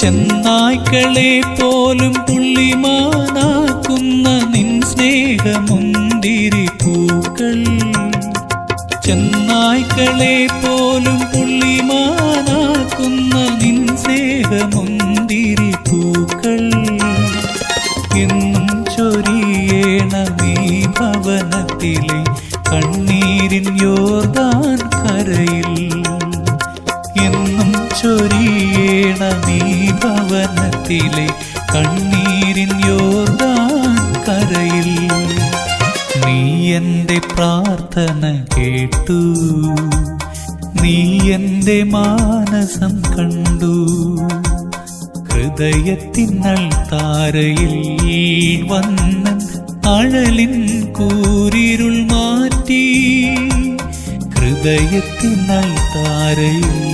ചെന്നായ്ക്കളെ പോലും പുള്ളിമാനാക്കുന്ന നിൻ സ്നേഹമുന്തിരി പൂക്കൾ, ചെന്നായ്ക്കളെ പോലും പുള്ളിമാനാക്കുന്ന നിൻ സ്നേഹമുന്തിരി പൂക്കൾ എന്നും ചൊരിയേണമീ ഭവനത്തിലെ കണ്ണീരിൻ യോർദാൻ കരയിൽ, എന്നും ചൊരിയേണമീ ഭവനത്തിലെ കണ്ണീരിൻ യോർദാൻ കരയിൽ. നീ എൻ്റെ പ്രാർത്ഥന കേട്ടു, നീ എൻ്റെ മാനസം കണ്ടു, ഹൃദയത്തിനൽ താരയിൽ വന്ന് അഴലിൻ കൂരിരുൾ മാറ്റി, ഹൃദയത്തിനൽ താരയിൽ